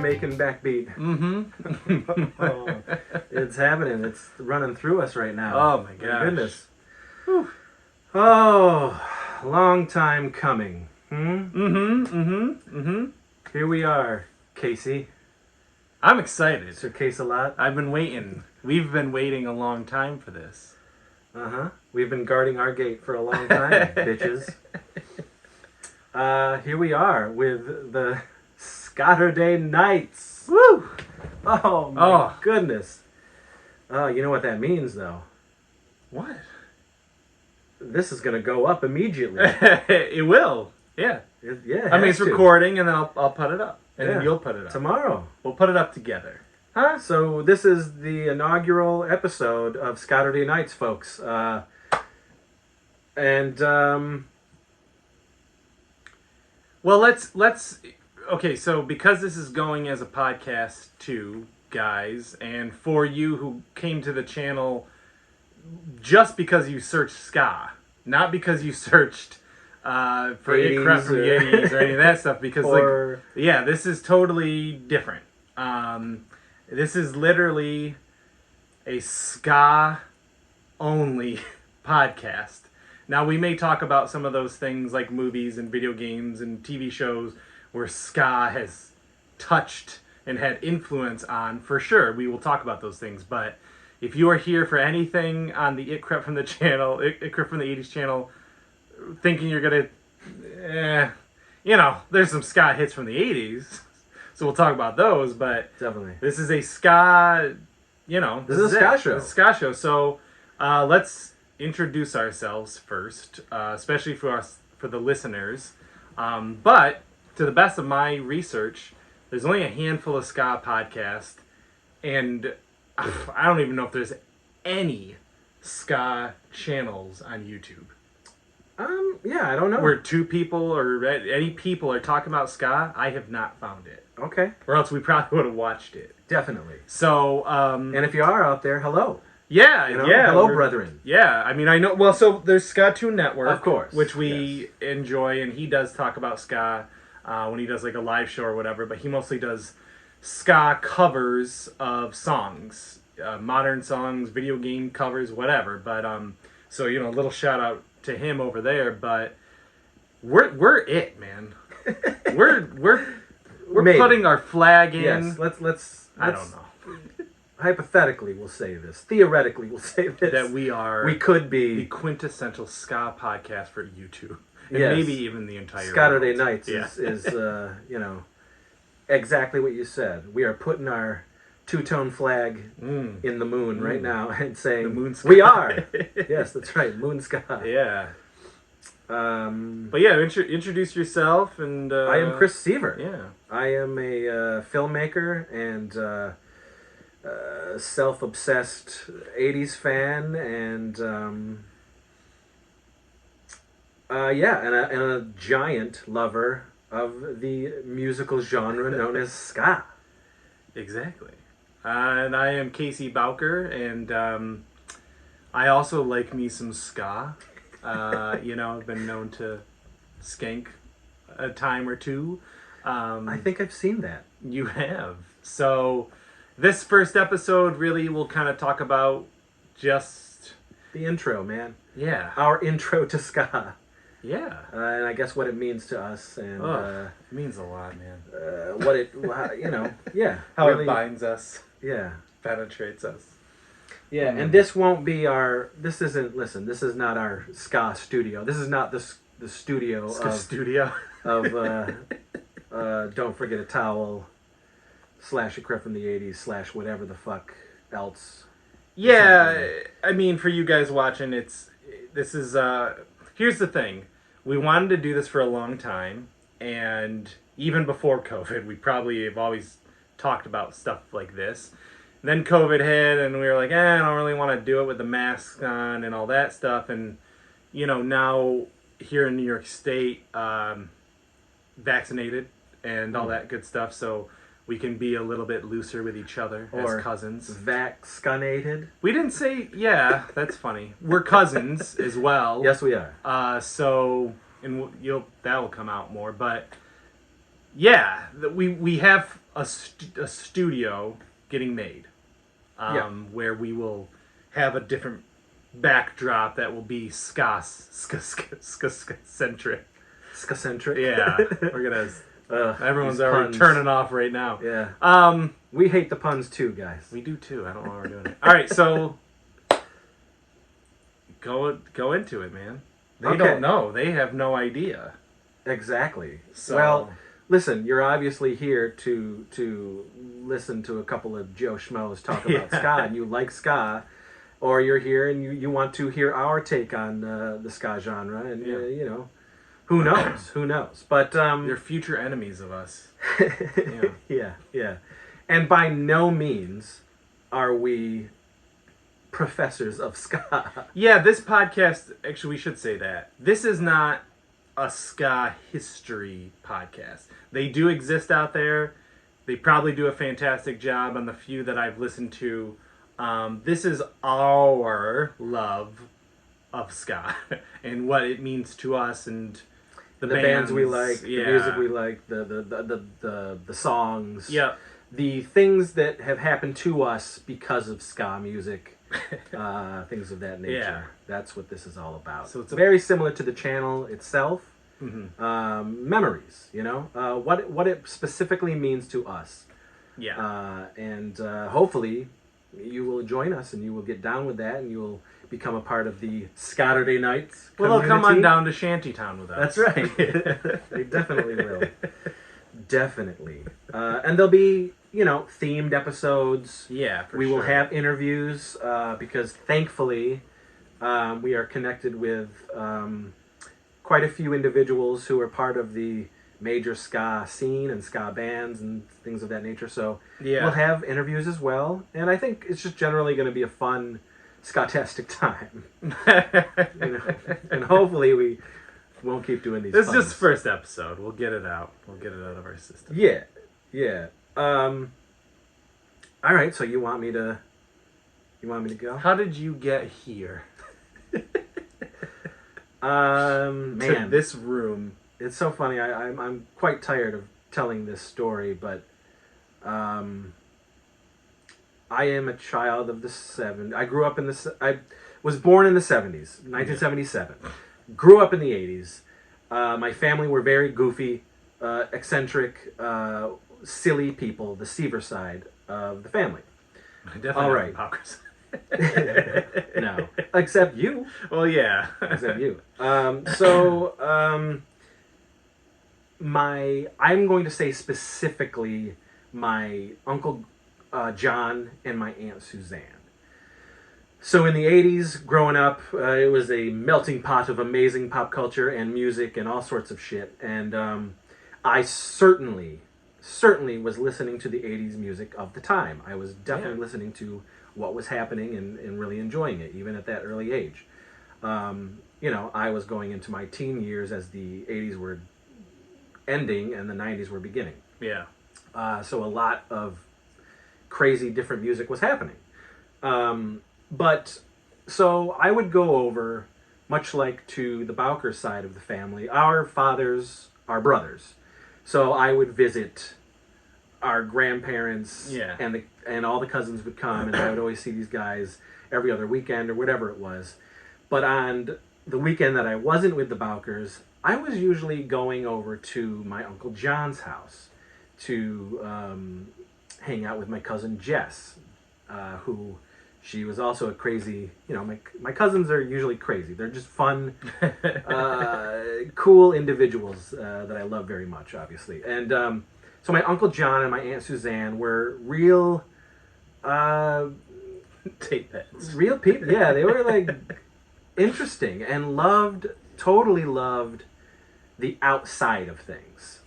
Jamaican backbeat. Mm-hmm. Oh, it's happening. It's running through us right now. Oh my gosh. Goodness. Whew. Oh, long time coming. Here we are, Casey. I'm excited. Sir Case-a-lot. I've been waiting. We've been waiting a long time for this. We've been guarding our gate for a long time, bitches. Here we are with the SKATURDAY KNIGHTS. Woo! Oh my goodness. You know what that means, though? What? This is going to go up immediately. It will. Yeah. I mean, it's recording, and then I'll put it up. And then you'll put it up. Tomorrow. We'll put it up together. Huh? So this is the inaugural episode of SKATURDAY KNIGHTS, folks. Well, let's okay, so because this is going as a podcast too, guys, and for you who came to the channel just because you searched ska, not because you searched for It Crap from the 80s or any of that stuff, because this is totally different. This is literally a ska only podcast. Now, we may talk about some of those things like movies and video games and TV shows where ska has touched and had influence on. For sure, we will talk about those things. But if you are here for anything on the It Crap from the channel, It Crap from the 80s channel, thinking you're going to, there's some ska hits from the 80s. So we'll talk about those. But definitely, this is a ska, this is a ska show. It's a ska show. So let's introduce ourselves first, especially for the listeners. But to the best of my research, there's only a handful of ska podcasts, and I don't even know if there's any ska channels on YouTube. I don't know. Where two people or any people are talking about ska, I have not found it. Okay. Or else we probably would have watched it. Definitely. So, and if you are out there, hello. Yeah. Hello, brethren. Yeah, I mean, I know. Well, so there's Ska2 Network, of course, which we enjoy, and he does talk about ska when he does like a live show or whatever. But he mostly does ska covers of songs, modern songs, video game covers, whatever. But so a little shout out to him over there. But we're it, man. we're putting our flag in. Yes, let's I don't know. Hypothetically, we'll say this. Theoretically, we'll say this. That we could be the quintessential ska podcast for YouTube. And yes. Maybe even the entire SKATURDAY world. KNIGHTS is exactly what you said. We are putting our two-tone flag in the moon right now and saying, the moon ska. We are! Yes, that's right, moon ska. Yeah. But yeah, introduce yourself. And I am Chris Seaver. Yeah. I am a filmmaker and self-obsessed 80s fan, and a giant lover of the musical genre known as ska. Exactly. And I am Casey Bowker, and I also like me some ska. I've been known to skank a time or two. I think I've seen that. You have. So this first episode really will kind of talk about just the intro, man. Yeah. Our intro to ska. Yeah. And I guess what it means to us, and it means a lot, man. How really, it binds us. Yeah. Penetrates us. Yeah, and this won't be our. This is not our ska studio. This is not the studio of Don't Forget a Towel / A Crap from the 80s / whatever the fuck else. Yeah, I mean, for you guys watching, here's the thing. We wanted to do this for a long time, and even before COVID, we probably have always talked about stuff like this. And then COVID hit, and we were like, I don't really want to do it with the masks on and all that stuff. And, now here in New York State, vaccinated and all that good stuff, so we can be a little bit looser with each other as cousins. Vaccinated? We didn't say, yeah, that's funny. We're cousins as well. Yes, we are. That will come out more, but we have a studio getting made, where we will have a different backdrop that will be ska-centric. Ska-centric. Yeah, we're gonna. Everyone's these already puns. turning off right now. Yeah. We hate the puns too, guys. We do too. I don't know why we're doing it. All right, so go into it, man. They don't know. They have no idea. Exactly. So, well, listen, you're obviously here to listen to a couple of Joe Schmoes talk about ska, and you like ska, or you're here and you want to hear our take on the ska genre, and you know, who knows? Who knows? But they're future enemies of us. Yeah. And by no means are we professors of ska. Yeah, this podcast, actually, we should say that. This is not a ska history podcast. They do exist out there. They probably do a fantastic job on the few that I've listened to. This is our love of ska and what it means to us, and the bands we like, the music we like, the songs. Yeah. The things that have happened to us because of ska music, things of that nature. Yeah. That's what this is all about. So it's very similar to the channel itself. Mm-hmm. Memories, you know, what it specifically means to us. Yeah. And hopefully you will join us and you will get down with that and you will become a part of the SKATURDAY KNIGHTS community. Well, they'll come on down to Shantytown with us. That's right. They definitely will. Definitely. And there'll be, you know, themed episodes. Yeah, for we sure. will have interviews because thankfully we are connected with quite a few individuals who are part of the major ska scene and ska bands and things of that nature. So we'll have interviews as well. And I think it's just generally going to be a fun ska-tastic time. You know? And hopefully we won't keep doing these. This puns. is just the first episode. We'll get it out. We'll get it out of our system. Yeah. All right. So you want me to go? How did you get here? Man, To this room. It's so funny. I'm quite tired of telling this story, but I am a child of the 70s. I grew up in I was born in the 70s, 1977. Grew up in the 80s. My family were very goofy, eccentric, silly people, the Seaver side of the family. Definitely all right. Hypocrisy. No, except you. Well, yeah. Except you. I'm going to say specifically my Uncle John and my Aunt Suzanne. So in the 80s, growing up, it was a melting pot of amazing pop culture and music and all sorts of shit. And I certainly was listening to the 80s music of the time. I was definitely listening to what was happening and really enjoying it, even at that early age. You know, I was going into my teen years as the 80s were ending and the 90s were beginning. Yeah. So a lot of crazy different music was happening. But so I would go over, much like to the Bowker side of the family, our fathers are brothers. So I would visit our grandparents, and all the cousins would come, and I would always see these guys every other weekend or whatever it was. But on the weekend that I wasn't with the Bowkers, I was usually going over to my Uncle John's house to hang out with my cousin Jess, who she was also a crazy, you know, my cousins are usually crazy. They're just fun, cool individuals that I love very much, obviously. And so my Uncle John and my Aunt Suzanne were real tape heads. Real people. Yeah, they were like interesting and totally loved the outside of things.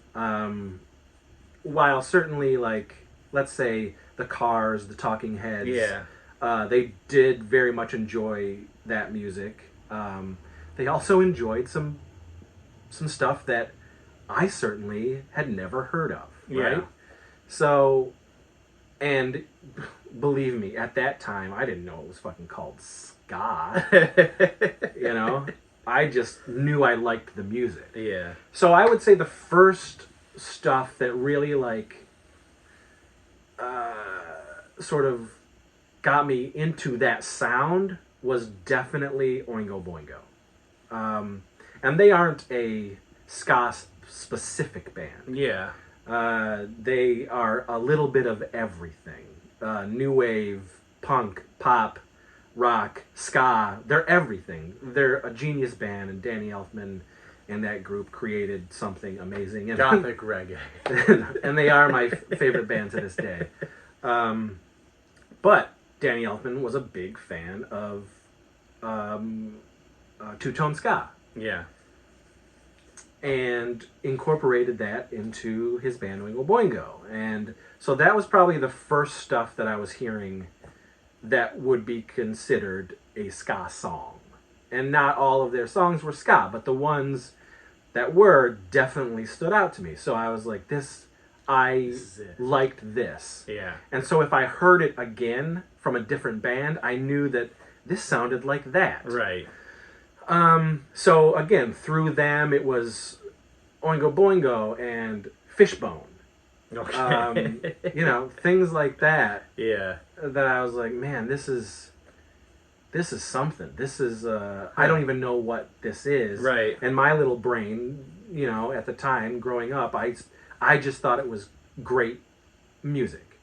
While certainly, like, let's say the Cars, the Talking Heads, they did very much enjoy that music. They also enjoyed some stuff that I certainly had never heard of, right? So, and believe me, at that time, I didn't know it was fucking called ska. You know? I just knew I liked the music. Yeah. So I would say the first stuff that really like sort of got me into that sound was definitely Oingo Boingo. And they aren't a ska specific band. Yeah. They are a little bit of everything. New wave, punk, pop, rock, ska. They're everything. They're a genius band, and Danny Elfman and that group created something amazing. And Gothic reggae. and they are my favorite band to this day. But Danny Elfman was a big fan of two-tone ska. Yeah. And incorporated that into his band Oingo Boingo. And so that was probably the first stuff that I was hearing that would be considered a ska song. And not all of their songs were ska, but the ones that were definitely stood out to me. So I was like, I liked this. Yeah. And so if I heard it again from a different band, I knew that this sounded like that. Right. So again, through them, it was Oingo Boingo and Fishbone. Okay. Things like that. Yeah. That I was like, man, this is something. This is I don't even know what this is. Right. And my little brain, at the time growing up, I just thought it was great music.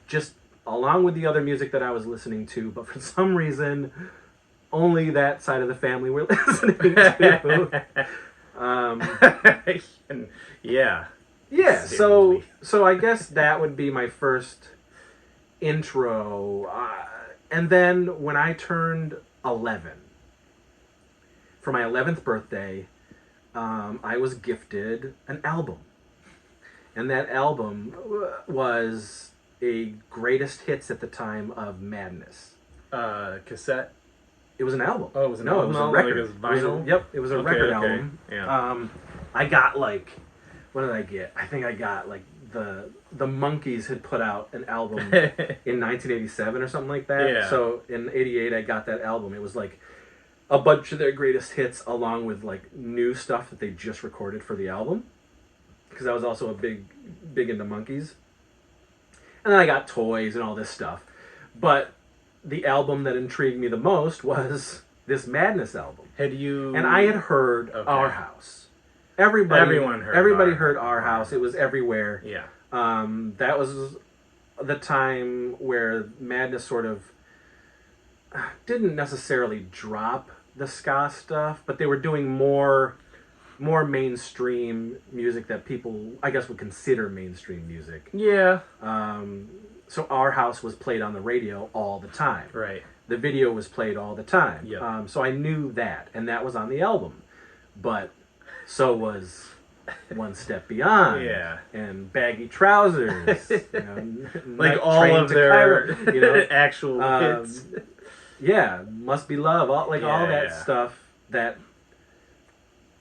Just along with the other music that I was listening to, but for some reason only that side of the family were listening to. Yeah. Yeah, so I guess that would be my first intro. And then when I turned 11, for my 11th birthday, I was gifted an album. And that album was a greatest hits at the time of Madness. Cassette? It was an album. Oh, it was an album. album? No, it was a record. Like it was vinyl? It was a record album. Yeah. I got what did I get? I think I got the Monkees had put out an album in 1987 or something like that. Yeah. So in '88 I got that album. It was like a bunch of their greatest hits along with new stuff that they just recorded for the album. Because I was also a big into Monkees. And then I got toys and all this stuff. But the album that intrigued me the most was this Madness album. And I had heard Our House. Everyone heard Our House. It was everywhere. Yeah. That was the time where Madness sort of didn't necessarily drop the ska stuff, but they were doing more mainstream music that people, I guess, would consider mainstream music. Yeah. So Our House was played on the radio all the time. Right. The video was played all the time. Yep. So I knew that, and that was on the album. But so was One Step Beyond. Yeah. And Baggy Trousers. Like all of their Cairo, actual hits. Yeah. Must Be Love. All that stuff that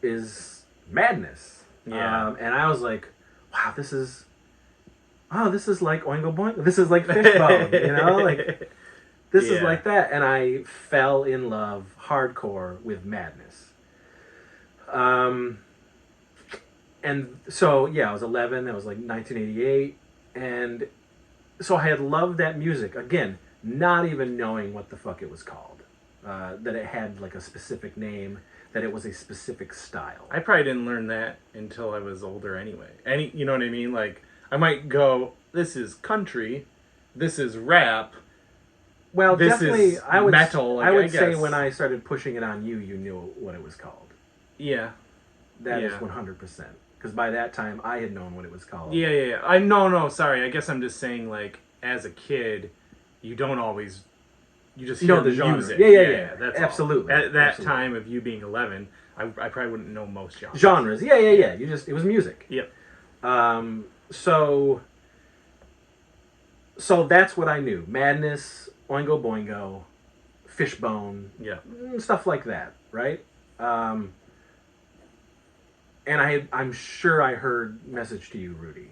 is Madness. Yeah. And I was like, wow, this is like Oingo Boingo. This is like Fishbone, this is like that. And I fell in love hardcore with Madness. And so, I was 11. That was like 1988. And so I had loved that music. Again, not even knowing what the fuck it was called. That it had a specific name. That it was a specific style. I probably didn't learn that until I was older anyway. You know what I mean? I might go, this is country, this is rap. Well, this definitely, is metal. I would say when I started pushing it on you, you knew what it was called. Yeah. That is 100%. Because by that time, I had known what it was called. Yeah. No, sorry. I guess I'm just saying, as a kid, you don't always... You just hear the the genre. Music. Yeah. That's absolutely. All. At that time of you being 11, I probably wouldn't know most genres. Yeah. It was music. Yep. So that's what I knew. Madness, Oingo Boingo, Fishbone. Yeah. Stuff like that, right? And I'm sure I heard Message to You, Rudy,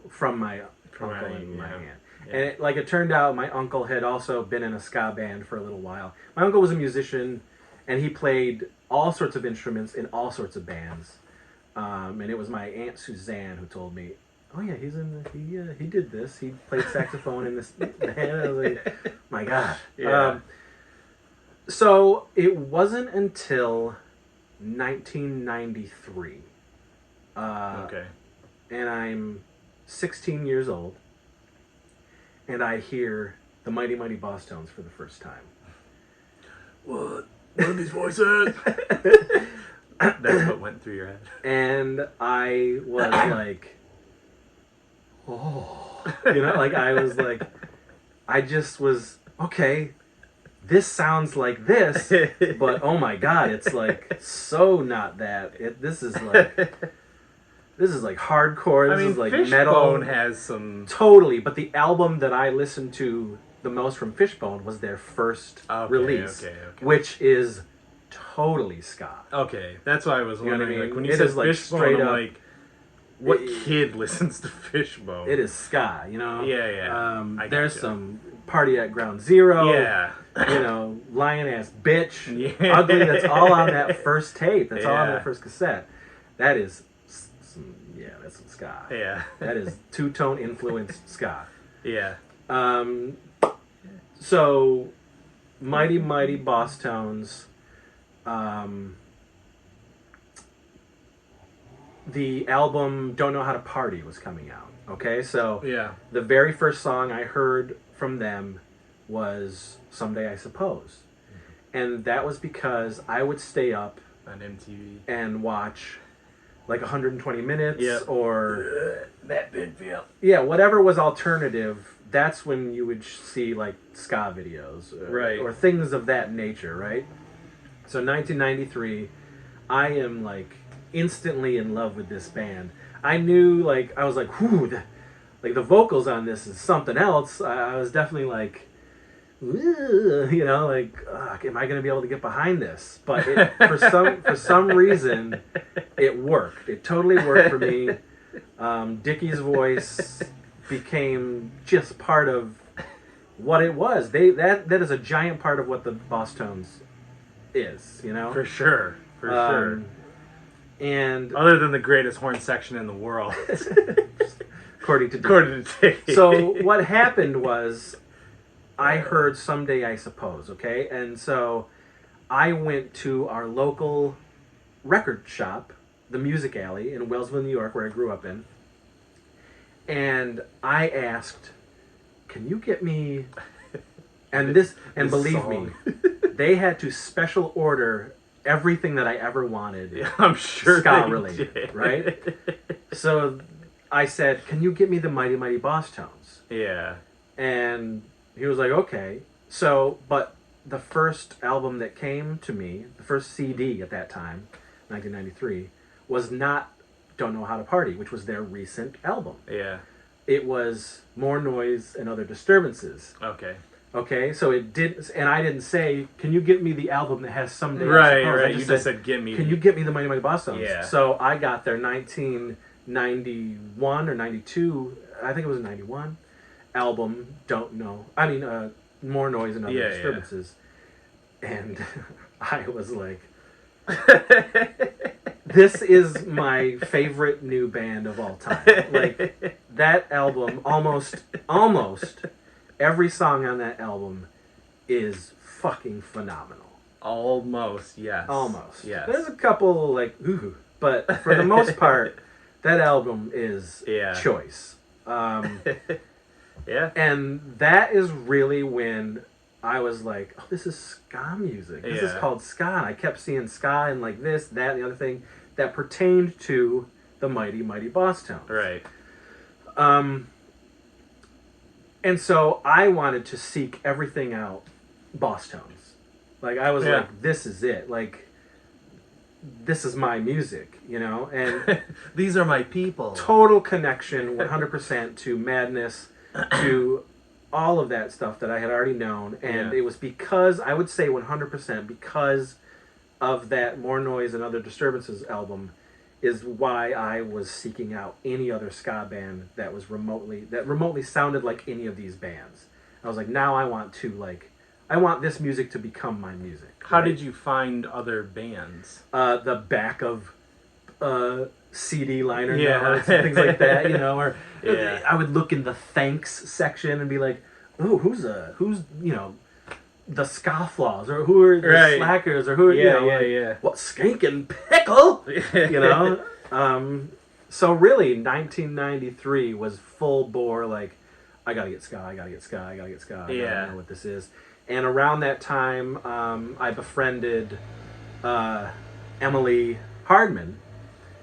from my uncle in my hand. Yeah. And it turned out my uncle had also been in a ska band for a little while. My uncle was a musician, and he played all sorts of instruments in all sorts of bands. and it was my Aunt Suzanne who told me, "Oh yeah, he did this. He played saxophone in this band." I was like, "My God." Yeah. So it wasn't until 1993, Okay. and I'm 16 years old, and I hear the Mighty Mighty Boss Tones for the first time. What are these voices? That's what went through your head. And I was like, oh, like I was like, I just was, okay, this sounds like this, but oh my God, it's like so not that. This is like hardcore. This is like metal. Fishbone has some... Totally, but the album that I listened to the most from Fishbone was their first release, which is totally ska. Okay, that's why I was wondering. You know what I mean? Like when you It said is, like, Fishbone, straight I'm up- like, what kid listens to Fishbone? It is ska, Yeah. I There's gotcha. some Party at Ground Zero. Yeah. Lion Ass Bitch. Yeah. Ugly. That's all on that first tape. That's all on Yeah. that first cassette. That is that's some ska. Yeah. That is two-tone influenced ska. Yeah. So, Mighty Mighty Boss Tones. The album "Don't Know How to Party" was coming out. Okay, so Yeah. the very first song I heard from them was "Someday I Suppose," and that was because I would stay up On MTV. and watch like 120 minutes Yep. or That big feel. whatever was alternative. That's when you would see like ska videos, Right. or things of that nature, right? So 1993, I am like instantly in love with this band. I knew, like, I was like, whew, the vocals on this is something else. I was definitely like, like, am I going to be able to get behind this? But for some reason, it worked. It totally worked for me. Dickie's voice became just part of what it was. That is a giant part of what the Boss Tones is, For sure. For sure. And Other than the greatest horn section in the world. according to Dickie. According to Dickie. So what happened was, I heard "Someday I Suppose," okay? And so I went to our local record shop, the Music Alley in Wellsville, New York, where I grew up in. And I asked, "Can you get me..." And believe song. me, they had to special order everything that I ever wanted. Yeah, I'm sure ska they related, did. right? So I said, "Can you get me the Mighty Mighty Boss Tones?" Yeah. And he was like, "Okay." So, but the first album that came to me, the first CD at that time, 1993, was not "Don't Know How to Party," which was their recent album. Yeah. It was "More Noise and Other Disturbances." Okay. Okay, so it did, and I didn't say, "Can you get me the album that has Someday I Right, Suppose?" I right. You just said, "Give me." "Can you get me the Mighty Mighty Boss Tones?" Yeah. So I got their 1991 or 92, I think it was 91, album, More Noise and Other Disturbances. And I was like, this is my favorite new band of all time. Like, that album, almost every song on that album is fucking phenomenal. Almost, yes. Almost. Yes. There's a couple, like, ooh, but for the most part, that album is choice. Yeah. And that is really when I was like, oh, this is ska music. This is called ska. And I kept seeing ska and like this, that, and the other thing that pertained to the Mighty Mighty Boss Tones. Right. And so I wanted to seek everything out Boss Tones. Like, I was like, this is it. Like, this is my music, And these are my people. Total connection, 100% to Madness, to all of that stuff that I had already known. And it was because, I would say 100%, because of that More Noise and Other Disturbances album, is why I was seeking out any other ska band that remotely sounded like any of these bands. I was like, now I want this music to become my music. How did you find other bands? The back of CD liner Yeah. notes and things like that, or Yeah. I would look in the thanks section and be like, "Oh, who's the scofflaws, or who are the Right. slackers, or who are Yeah. what Skankin pickle," So really, 1993 was full bore. Like, I gotta get ska, I gotta get ska, I gotta get ska. I gotta know what this is. And around that time, I befriended Emily Hardman,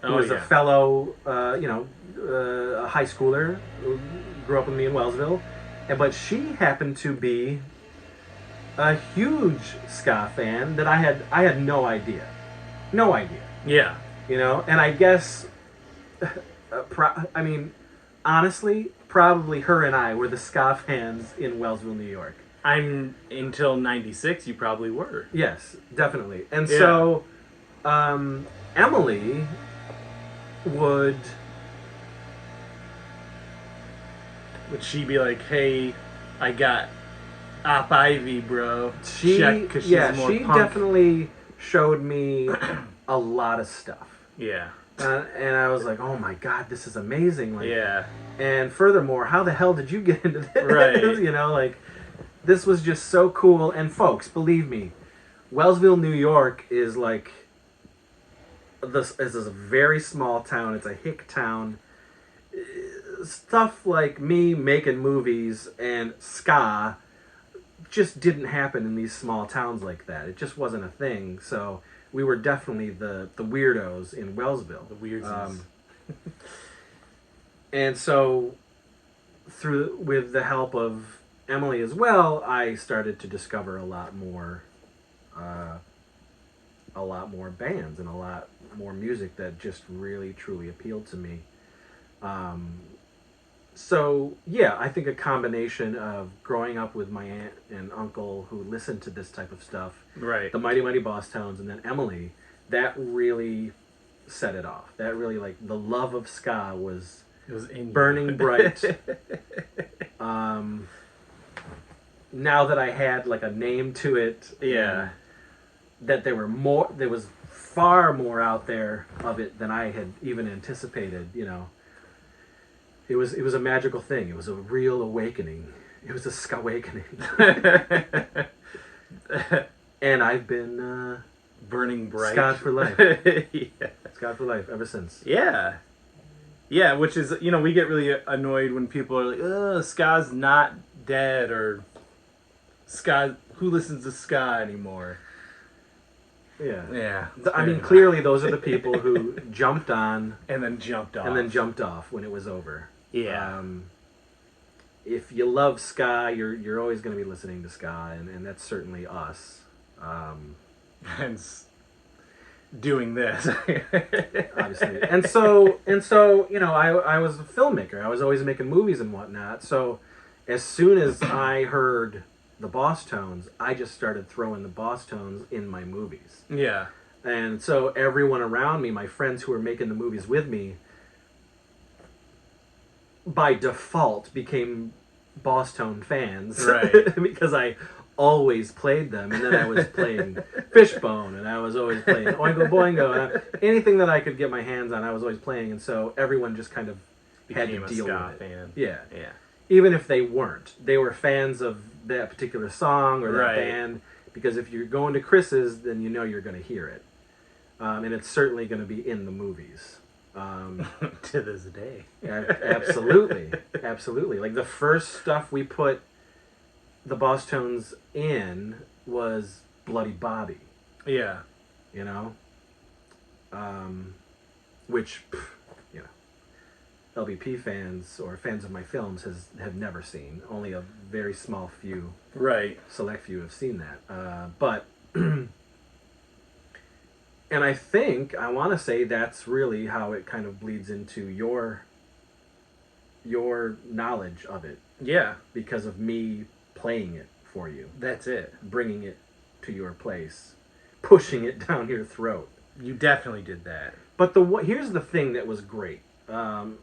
who was a fellow, a high schooler who grew up with me in Wellsville, but she happened to be a huge ska fan that I had no idea. Yeah. And I guess, honestly, probably her and I were the ska fans in Wellsville, New York. Until 96, you probably were. Yes, definitely. And so, Emily would she be like, "Hey, I got Op Ivy, bro." she she's more she punk. definitely showed me a lot of stuff. Yeah. And I was like, "Oh my god, this is amazing!" Like, Yeah. And furthermore, how the hell did you get into this? Right. This was just so cool. And folks, believe me, Wellsville, New York is like this is a very small town. It's a hick town. Stuff like me making movies and ska just didn't happen in these small towns like that. It just wasn't a thing. So we were definitely the weirdos in Wellsville. The weirdos. And so, with the help of Emily as well, I started to discover a lot more bands and a lot more music that just really truly appealed to me. So yeah, I think a combination of growing up with my aunt and uncle who listened to this type of stuff, Right. the Mighty Mighty Boss Tones, and then Emily, that really set it off. That really, like, the love of ska was It was in burning bright. Now that I had like a name to it, Yeah. that there was far more out there of it than I had even anticipated. It was a magical thing. It was a real awakening. It was a ska awakening. And I've been Burning bright. Ska'd for life. Yeah. Ska'd for life ever since. Yeah. Yeah, which is, we get really annoyed when people are like, "Oh, ska's not dead," or "Ska, who listens to ska anymore?" Yeah. Yeah. I mean, clearly those are the people who jumped on And then jumped off. and then jumped off when it was over. Yeah. If you love ska, you're always going to be listening to ska, and that's certainly us. And doing this. Obviously. And so I was a filmmaker. I was always making movies and whatnot. So as soon as I heard the Boss Tones, I just started throwing the Boss Tones in my movies. Yeah. And so everyone around me, my friends who were making the movies with me, by default became Boss Tone fans. Right. Because I always played them. And then I was playing Fishbone, and I was always playing Oingo Boingo. And anything that I could get my hands on, I was always playing. And so everyone just kind of had to deal with it. Fan. Yeah. Yeah. Even if they weren't. They were fans of that particular song or that Right. band. Because if you're going to Chris's, then you know you're going to hear it. And it's certainly going to be in the movies. To this day. Absolutely. Absolutely. Like, the first stuff we put the Boss Tones in was Bloody Bobby. Yeah. Which, LBP fans or fans of my films have never seen. Only a very small few, Right. select few have seen that. But, and I want to say that's really how it kind of bleeds into your knowledge of it, Yeah. because of me playing it for you, That's it. bringing it to your place, pushing it down your throat. You definitely did that. But here's the thing that was great, and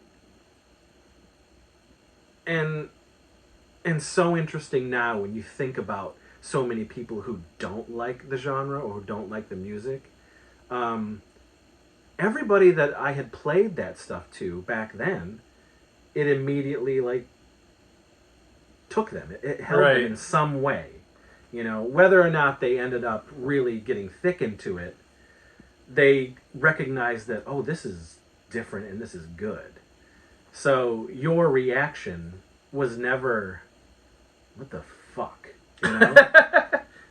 so interesting now when you think about so many people who don't like the genre or who don't like the music. everybody that I had played that stuff to back then, it immediately like took them. It held Right. them in some way. You know, whether or not they ended up really getting thick into it, they recognized that, oh, this is different and this is good. So your reaction was never, what the fuck? You know?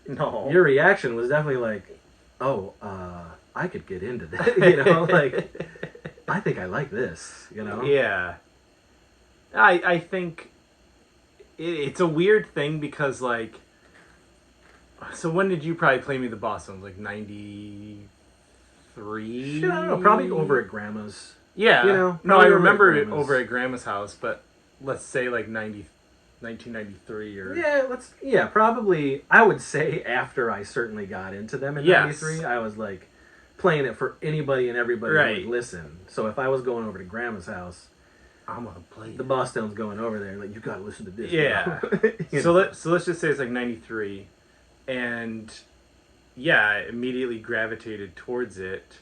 No. Your reaction was definitely like, oh, I could get into this. You know, like, I think I like this, you know? Yeah. I think it's a weird thing because, like, so when did you probably play me the Boss Stones? Like 93? Shit, I don't know. Probably over at Grandma's. Yeah. You know, no, I probably remember it Grandma's. over at Grandma's house, but let's say like 1993 or... Yeah, probably, I would say after I certainly got into them in Yes. 93, I was like playing it for anybody and everybody Right. who would listen. So if I was going over to Grandma's house, I'm gonna play the Boss Stones going over there, like, you gotta listen to this. Yeah. You So know? let's just say it's like 93, and yeah, I immediately gravitated towards it.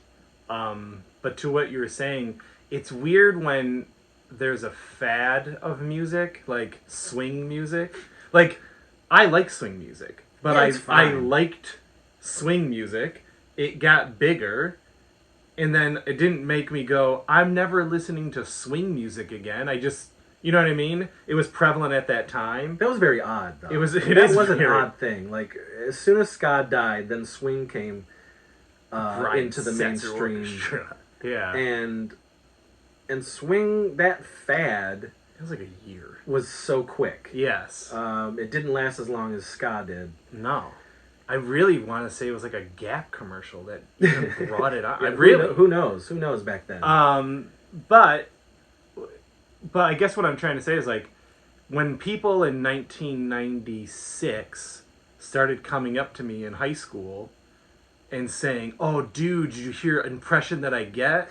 But to what you were saying, it's weird when there's a fad of music, like swing music. Like, I like swing music, but Yeah, it's I fine. liked swing music. It got bigger, and then it didn't make me go, I'm never listening to swing music again. I just, you know what I mean? It was prevalent at that time. That was very odd, though. It was an very- odd thing. Like, as soon as Ska'd died, then swing came Right, into the sets mainstream. orchestra. Yeah. And swing, that fad It was like a year. was so quick. Yes. It didn't last as long as ska did. No. I really want to say it was like a Gap commercial that even brought it on. Yeah, I really. who knows? Who knows back then? But I guess what I'm trying to say is, like, when people in 1996 started coming up to me in high school and saying, "Oh, dude, did you hear Impression That I Get?"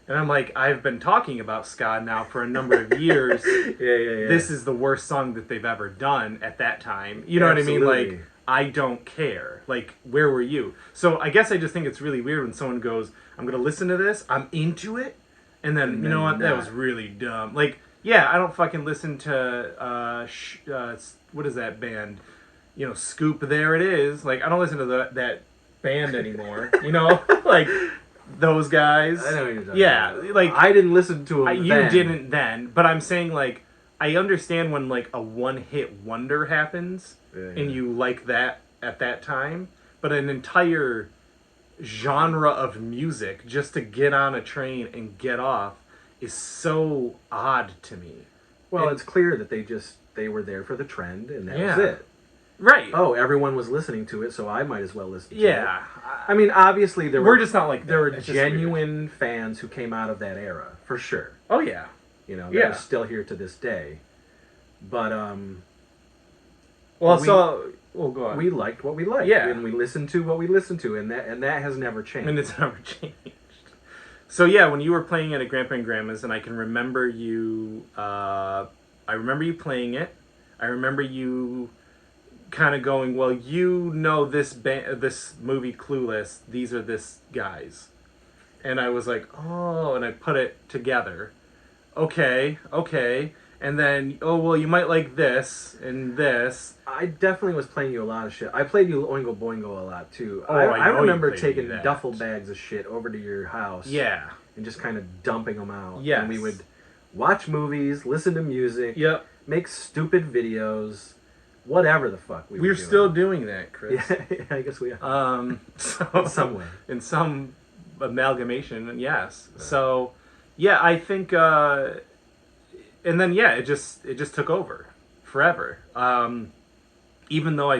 And I'm like, I've been talking about ska now for a number of years. yeah. This is the worst song that they've ever done at that time. You know what I mean? Absolutely. Like, I don't care. Like, where were you? So I guess I just think it's really weird when someone goes, I'm going to listen to this, I'm into it, and then, And you know then what, that not. was really dumb. Like, yeah, I don't fucking listen to, what is that band? You know, Scoop, There It Is. Like, I don't listen to that band anymore. You know? Like, those guys. I know what you're talking Yeah, about. like, I didn't listen to them. you didn't then, but I'm saying, like, I understand when, like, a one-hit wonder happens, and you like that at that time, but an entire genre of music just to get on a train and get off is so odd to me. Well, And- it's clear that they were there for the trend, and that Yeah. was it. Right. Oh, everyone was listening to it, so I might as well listen to it. Yeah. I mean, obviously there We're were just not like that. there were It's just weird. genuine fans who came out of that era, for sure. Oh, yeah. You know, Yeah. they're still here to this day. But Well, We- so... Well, go on. we liked what we liked, Yeah. and we listened to what we listened to, and that has never changed. And it's never changed. So yeah, when you were playing it at Grandpa and Grandma's, and I can remember you, I remember you playing it. I remember you kind of going, well, you know this this movie Clueless, these are this guys. And I was like, oh, and I put it together. Okay. And then, oh, well, you might like this and this. I definitely was playing you a lot of shit. I played you Oingo Boingo a lot too. Oh, I I know you remember played taking that. duffel bags of shit over to your house. Yeah. And just kind of dumping them out. Yes. And we would watch movies, listen to music, Yep. make stupid videos, whatever the fuck we were We're doing. still doing that, Chris. Yeah, I guess we are. So, In some way. in some amalgamation, yes. So, yeah, I think, and then yeah, it just took over forever. Even though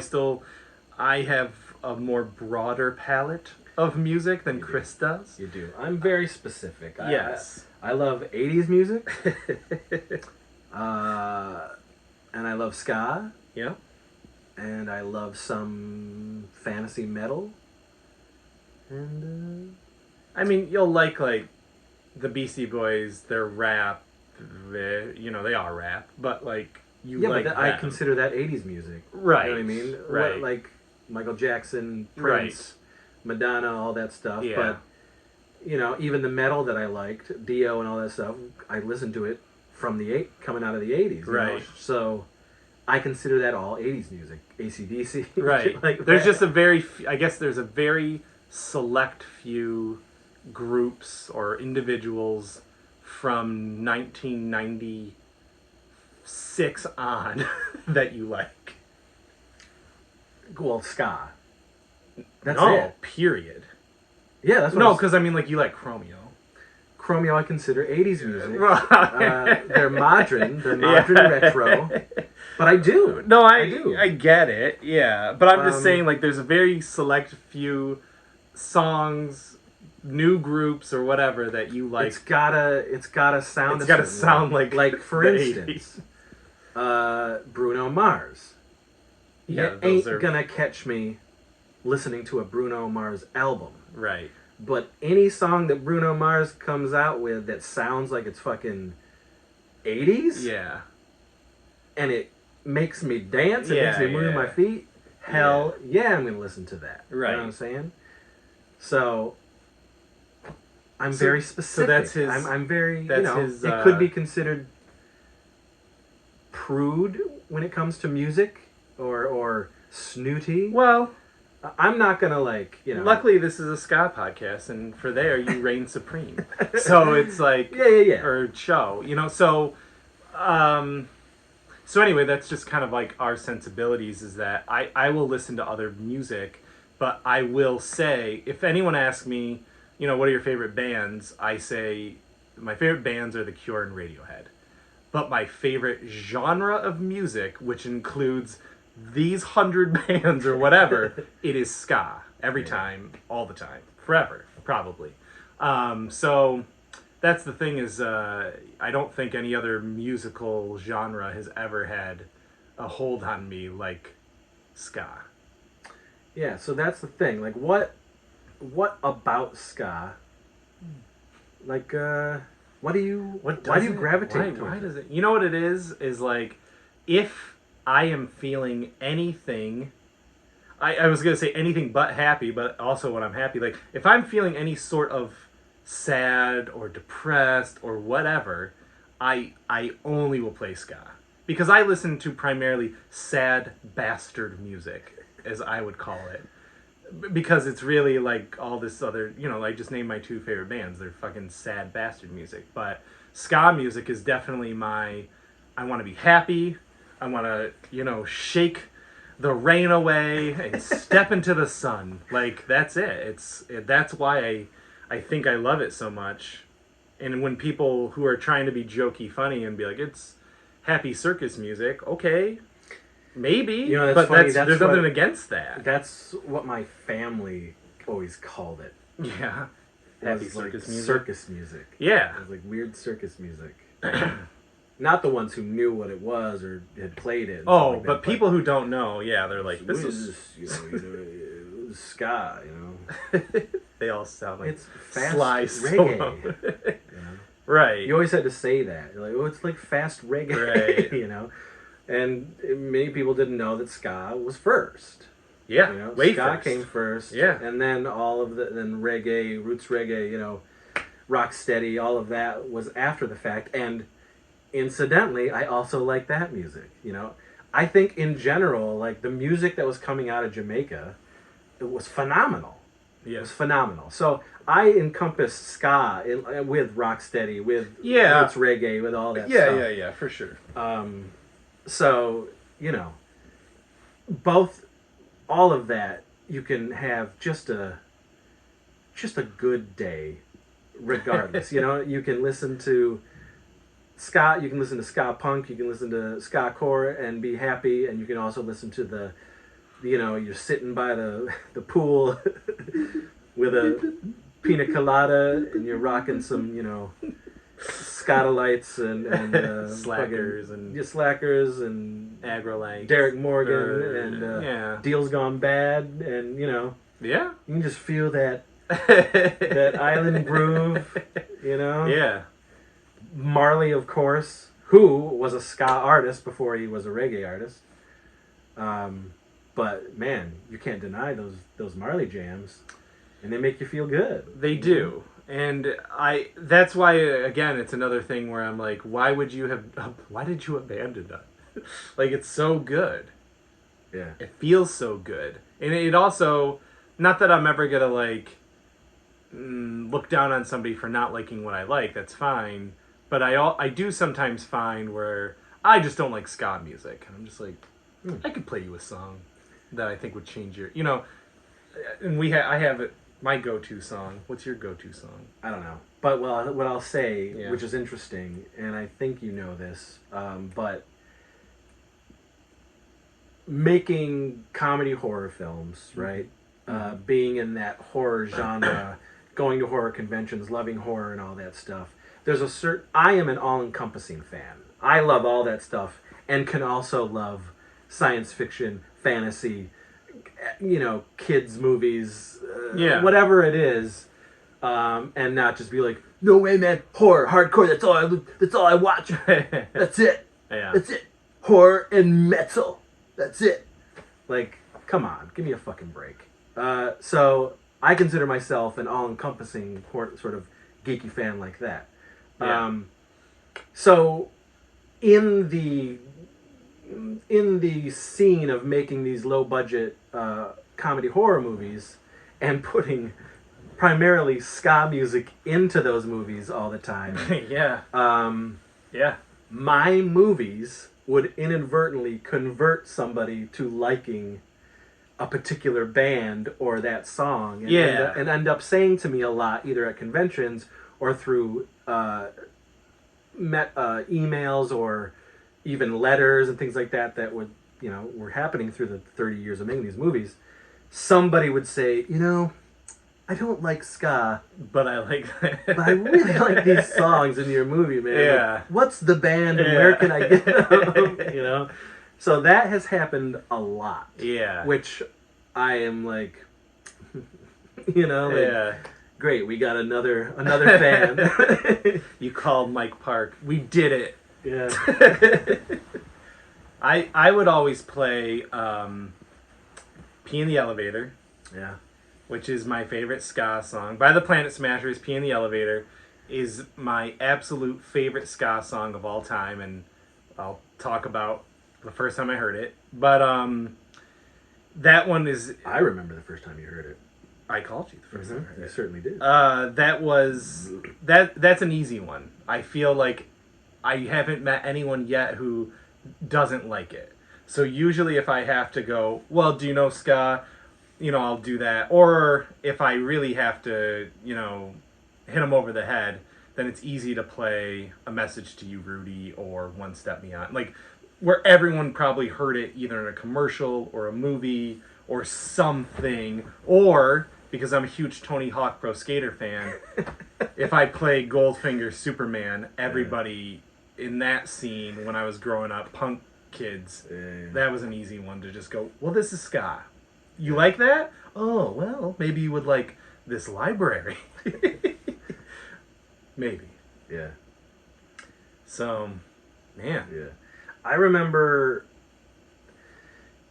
I have a more broader palette of music than Chris does. You do. I'm very specific. Yes. I love 80s music. And I love ska. Yeah. And I love some fantasy metal. And I mean, you'll like the Beastie Boys, their rap. You know, they are rap, but like you yeah, like but I them. consider that 80s music. Right. You know what I mean? Right. Like Michael Jackson, Prince, Madonna, all that stuff. Yeah. But you know, even the metal that I liked, Dio and all that stuff, I listened to it from coming out of the 80s. You know? Right. So I consider that all 80s music. AC/DC. Right. shit like There's that. just a very, I guess there's a very select few groups or individuals from 1996 on that you like. Well, ska. That's No, it. period. Yeah, that's what No, I'm because I mean, like, you like Chromeo. Chromeo I consider 80s music. Right. They're modern. They're modern Yeah. retro. But I do. No, I do. I get it, yeah. But I'm just saying, like, there's a very select few songs, new groups or whatever that you like. It's gotta sound. It's a gotta certain sound way. like for the instance, Bruno Mars. Yeah, You those ain't are gonna catch me listening to a Bruno Mars album. right. But any song that Bruno Mars comes out with that sounds like it's fucking 80s, Yeah. and it makes me dance, it Yeah, makes me move yeah. my feet, hell yeah, I'm gonna listen to that. Right. You know what I'm saying? So I'm So- very so specific. that's his- I'm very, that's you know, his, it could be considered prude when it comes to music or snooty. Well, I'm not gonna like, you know. luckily this is a ska podcast, and for there you reign supreme. So it's like, Yeah. or show, you know. So anyway, that's just kind of like our sensibilities. Is that I will listen to other music, but I will say, if anyone asks me, you know, what are your favorite bands, I say my favorite bands are The Cure and Radiohead. But my favorite genre of music, which includes these 100 bands or whatever, it is ska. Every time, all the time, forever, probably. So that's the thing is, I don't think any other musical genre has ever had a hold on me like ska. Yeah, so that's the thing. Like, what about ska? Like, why do you gravitate towards Why it? does it? You know what it is? Is like, if I am feeling anything, I was gonna say anything but happy, but also when I'm happy, like if I'm feeling any sort of sad or depressed or whatever, I only will play ska because I listen to primarily sad bastard music, as I would call it. Because it's really like all this other, you know, I just named my two favorite bands. They're fucking sad bastard music. But ska music is definitely I want to be happy. I want to, you know, shake the rain away and step into the sun. Like, that's it. That's why I think I love it so much. And when people who are trying to be jokey funny and be like, it's happy circus music, okay. Maybe, You know, that's but funny. there's That's nothing what- against that. That's what my family always called it. Yeah. It Happy was like circus music. circus music. Yeah. It was like weird circus music. Not the ones who knew what it was or had played it. and stuff Oh, like but that, people who don't know, yeah, they're like, this what is. this, you know, it was ska, you know. They all sound like It's fast Sly reggae. Solo. You know? Right. You always had to say that. You're like, oh, it's like fast reggae, Right. you know. And many people didn't know that ska was first. Yeah. You know, Way ska first. came first. Yeah. And then then reggae, roots reggae, you know, rock steady, all of that was after the fact. And incidentally, I also like that music. You know, I think in general, like the music that was coming out of Jamaica, it was phenomenal. It was Yes. phenomenal. So I encompass ska with rocksteady, with Yeah. roots reggae, with all that stuff. Yeah, for sure. So, you know, all of that, you can have just a good day, regardless. You know, you can listen to ska, you can listen to ska punk, you can listen to ska core and be happy, and you can also listen to you're sitting by the pool with a pina colada and you're rocking some, you know, Scotalites and Slackers fucking- and- yeah, Slackers and Agrolites. Derek Morgan and yeah. Deal's Gone Bad, and you know, Yeah. you can just feel that island groove, you know. Yeah. Marley, of course, who was a ska artist before he was a reggae artist. But man, you can't deny those Marley jams, and they make you feel good. They do. And that's why, again, it's another thing where I'm like, why did you abandon that? Like, it's so good. Yeah. It feels so good. And it also, not that I'm ever going to, like, look down on somebody for not liking what I like. That's fine. But I do sometimes find where I just don't like ska music. And I'm just like, I could play you a song that I think would change your, and I have it, my go-to song. What's your go-to song? I don't know. But what I'll say, Yeah. which is interesting, and I think you know this, but making comedy horror films, right? Being in that horror genre, going to horror conventions, loving horror and all that stuff. I am an all-encompassing fan. I love all that stuff and can also love science fiction, fantasy, kids movies, whatever it is, and not just be like, no way, man, horror, hardcore. That's all I watch. That's it. Yeah. That's it. Horror and metal. That's it. Like, come on, give me a fucking break. So I consider myself an all-encompassing sort of geeky fan like that. Yeah. So in the scene of making these low-budget comedy horror movies and putting primarily ska music into those movies all the time, Yeah. my movies would inadvertently convert somebody to liking a particular band or that song, and end up saying to me a lot, either at conventions or through emails or even letters and things like that were happening through the 30 years of making these movies. Somebody would say, I don't like ska, But I like but I really like these songs in your movie, man. Yeah. Like, what's the band and where can I get them? So that has happened a lot. Yeah. Which I am like, great, we got another fan. You called Mike Park. We did it. Yeah. I would always play Pee in the Elevator. Yeah. Which is my favorite ska song. By the Planet Smashers, Pee in the Elevator is my absolute favorite ska song of all time, and I'll talk about the first time I heard it. But that one is... I remember the first time you heard it. I called you the first time I heard You it. certainly did. That's an easy one. I feel like I haven't met anyone yet who doesn't like it. So usually if I have to go, well, do you know ska? I'll do that. Or if I really have to, hit them over the head, then it's easy to play A Message to You, Rudy, or One Step Beyond. Like, where everyone probably heard it either in a commercial or a movie or something. Or, because I'm a huge Tony Hawk Pro Skater fan, if I play Goldfinger Superman, everybody in that scene when I was growing up, punk kids, that was an easy one to just go, well, this is ska. You like that? Oh, well, maybe you would like this library. Maybe. Yeah. So, man. Yeah. I remember,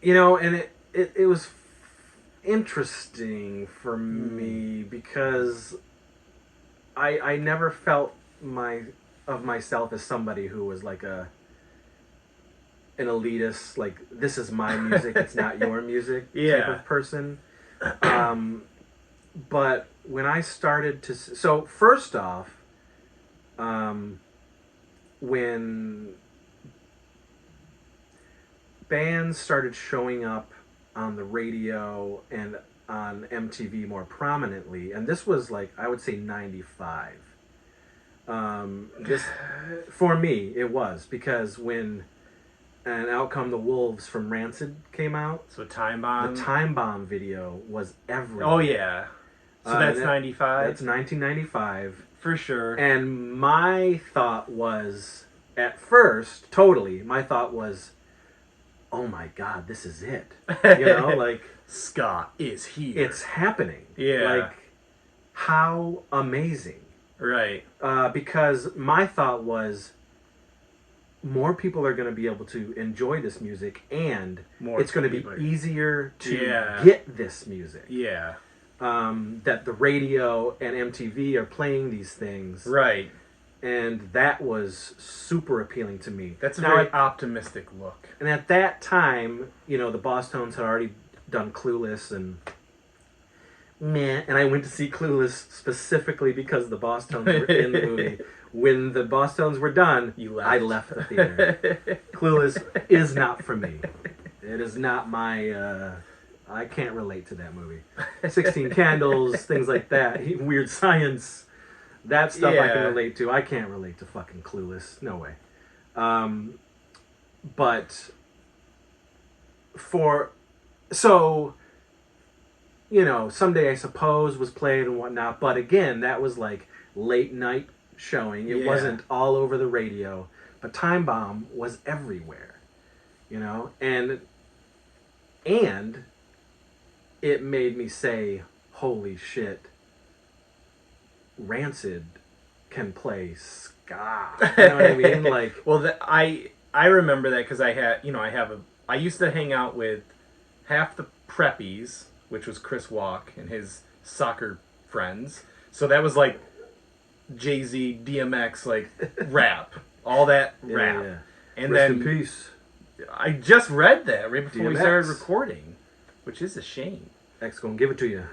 and it was interesting for me because I never felt myself as somebody who was like an elitist, like, this is my music, it's not your music type of person. But when I started to... So, first off, when bands started showing up on the radio and on MTV more prominently, and this was like, I would say 95. For me, it was, because when... and Out Come the Wolves from Rancid came out. So Time Bomb. The Time Bomb video was everywhere. Oh, yeah. So that's 95? That's 1995. For sure. And my thought was, at first, my thought was, oh my God, this is it. Like... ska is here. It's happening. Yeah. Like, how amazing. Right. Because my thought was... more people are going to be able to enjoy this music, and it's going to be easier to get this music. Yeah. that the radio and MTV are playing these things. Right. And that was super appealing to me. That's a very optimistic look. And at that time, the Boss Tones had already done Clueless and meh. And I went to see Clueless specifically because the Boss Tones were in the movie. When the Boss Tones were done, I left the theater. Clueless is not for me. It is not my... I can't relate to that movie. 16 Candles, things like that. Weird Science... That stuff I can relate to. I can't relate to fucking Clueless. No way. But Someday I Suppose was played and whatnot. But again, that was like late night showing. It wasn't all over the radio. But Time Bomb was everywhere. And it made me say, holy shit. Rancid can play ska. You know what I mean? Like, well, I remember that because I used to hang out with half the preppies, which was Chris Walk and his soccer friends. So that was like Jay-Z, DMX, like rap, all that rap. Yeah. And Rest then in peace. I just read that right before we DMX. started recording, which is a shame. X gonna give it to you.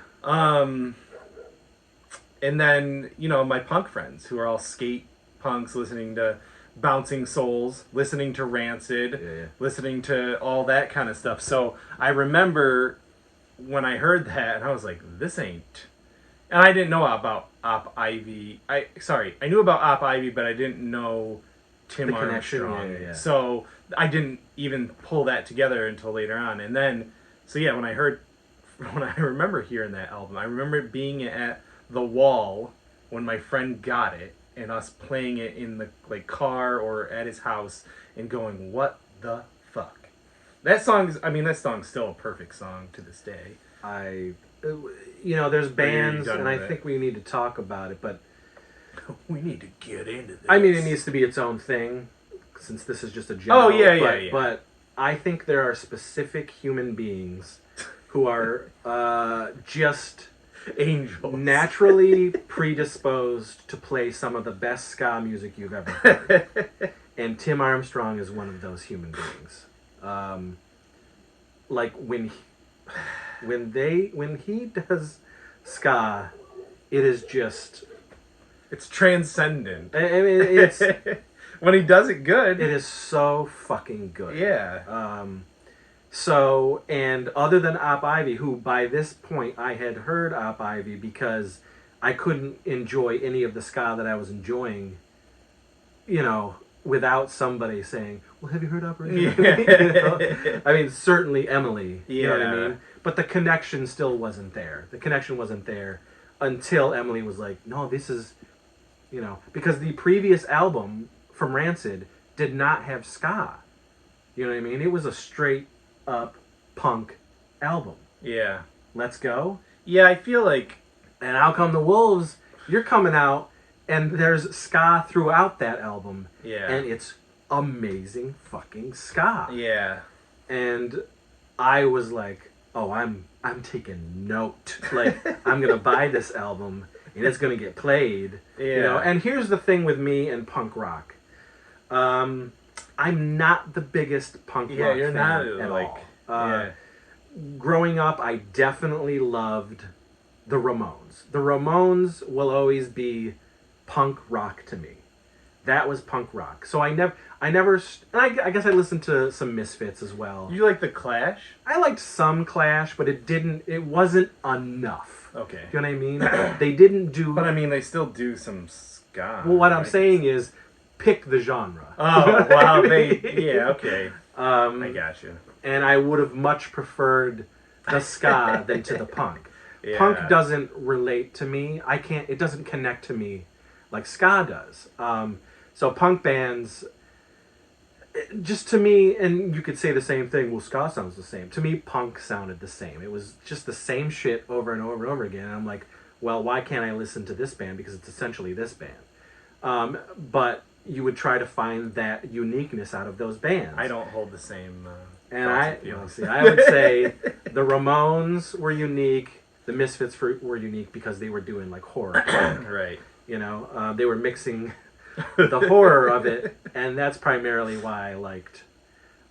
And then, my punk friends who are all skate punks listening to Bouncing Souls, listening to Rancid, listening to all that kind of stuff. So I remember when I heard that, and I was like, this ain't... And I didn't know about Op Ivy. I knew about Op Ivy, but I didn't know Tim Armstrong. Yeah. So I didn't even pull that together until later on. And then, when I remember hearing that album, I remember being at the Wall when my friend got it and us playing it in the car or at his house and going, what the fuck? That song's still a perfect song to this day. There's bands and I think we need to talk about it, but we need to get into this. I mean, it needs to be its own thing since this is just a general. But I think there are specific human beings who are just angels, naturally predisposed to play some of the best ska music you've ever heard. And Tim Armstrong is one of those human beings. When he does ska, it is just... It's transcendent. I mean, it's... when he does it good. It is so fucking good. Yeah. And other than Op Ivy, who by this point I had heard Op Ivy because I couldn't enjoy any of the ska that I was enjoying, without somebody saying, well, have you heard Op Ivy? I mean, certainly Emily, you know what I mean? But the connection still wasn't there. The connection wasn't there until Emily was like, no, this is, because the previous album from Rancid did not have ska. You know what I mean? It was a straight up punk album. Yeah. Let's Go. Yeah, I feel like... And Out Come the Wolves, you're coming out, and there's ska throughout that album. Yeah. And it's amazing fucking ska. Yeah. And I was like, oh, I'm taking note. Like, I'm going to buy this album, and it's going to get played. Yeah. And here's the thing with me and punk rock. I'm not the biggest punk rock you're fan not, at like, all. Growing up, I definitely loved the Ramones. The Ramones will always be punk rock to me. That was punk rock. So I never, I guess I listened to some Misfits as well. You like the Clash? I liked some Clash, but it wasn't enough. Okay. Do you know what I mean? They didn't do... But I mean, they still do some ska. Well, what I'm saying is, pick the genre. Oh, wow. Yeah, okay. I got you. And I would have much preferred the ska than to the punk. Yeah. Punk doesn't relate to me. It doesn't connect to me like ska does. So punk bands, just to me, and you could say the same thing, well, ska sounds the same. To me, punk sounded the same. It was just the same shit over and over and over again. And I'm like, well, why can't I listen to this band? Because it's essentially this band. But you would try to find that uniqueness out of those bands. I don't hold the same and I would say the Ramones were unique. The Misfits were unique because they were doing like horror punk. Right. You know, they were mixing the horror of it, and that's primarily why I liked